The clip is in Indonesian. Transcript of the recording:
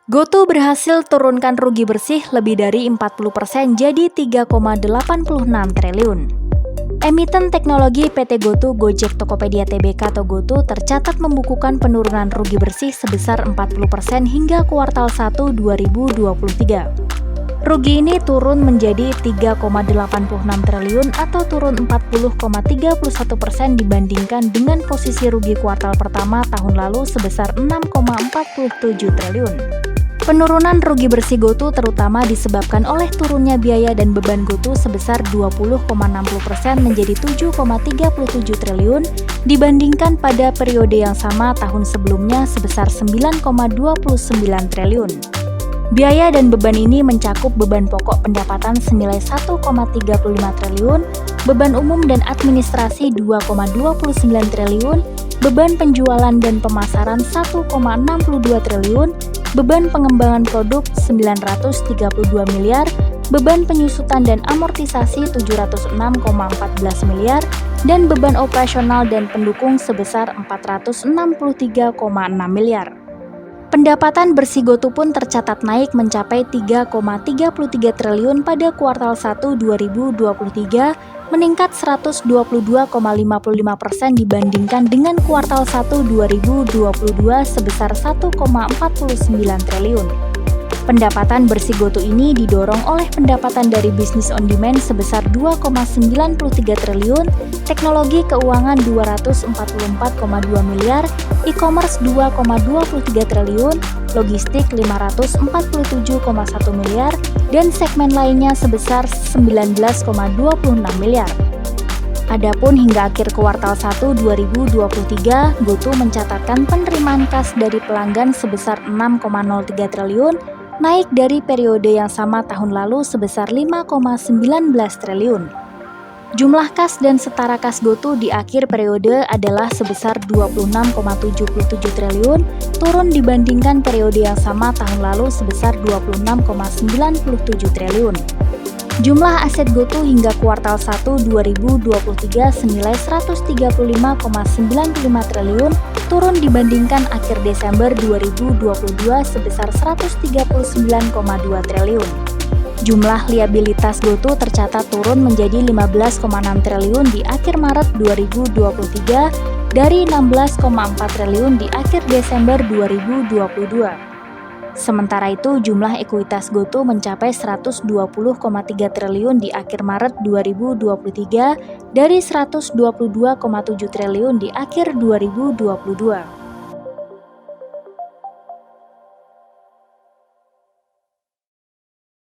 GoTo berhasil turunkan rugi bersih lebih dari 40% jadi 3,86 triliun. Emiten teknologi PT GoTo Gojek Tokopedia Tbk atau GoTo tercatat membukukan penurunan rugi bersih sebesar 40% hingga kuartal 1 2023. Rugi ini turun menjadi 3,86 triliun atau turun 40,31% dibandingkan dengan posisi rugi kuartal pertama tahun lalu sebesar 6,47 triliun. Penurunan rugi bersih GoTo terutama disebabkan oleh turunnya biaya dan beban GoTo sebesar 20,60% menjadi 7,37 triliun dibandingkan pada periode yang sama tahun sebelumnya sebesar 9,29 triliun. Biaya dan beban ini mencakup beban pokok pendapatan senilai 1,35 triliun, beban umum dan administrasi 2,29 triliun, beban penjualan dan pemasaran 1,62 triliun, beban pengembangan produk 932 miliar, beban penyusutan dan amortisasi 706,14 miliar, dan beban operasional dan pendukung sebesar 463,6 miliar. Pendapatan bersih GoTo pun tercatat naik mencapai 3,33 triliun pada kuartal 1 2023, meningkat 122,55% dibandingkan dengan kuartal 1 2022 sebesar 1,49 triliun. Pendapatan bersih GoTo ini didorong oleh pendapatan dari bisnis on demand sebesar 2,93 triliun, teknologi keuangan 244,2 miliar, e-commerce 2,23 triliun, logistik 547,1 miliar, dan segmen lainnya sebesar 19,26 miliar. Adapun hingga akhir kuartal 1 2023, GoTo mencatatkan penerimaan kas dari pelanggan sebesar 6,03 triliun, naik dari periode yang sama tahun lalu sebesar 5,19 triliun. Jumlah kas dan setara kas GoTo di akhir periode adalah sebesar 26,77 triliun, turun dibandingkan periode yang sama tahun lalu sebesar 26,97 triliun. Jumlah aset GoTo hingga kuartal 1 2023 senilai 135,95 triliun, turun dibandingkan akhir Desember 2022 sebesar 139,2 triliun. Jumlah liabilitas GoTo tercatat turun menjadi 15,6 triliun di akhir Maret 2023 dari 16,4 triliun di akhir Desember 2022. Sementara itu, jumlah ekuitas GoTo mencapai 120,3 triliun di akhir Maret 2023 dari 122,7 triliun di akhir 2022.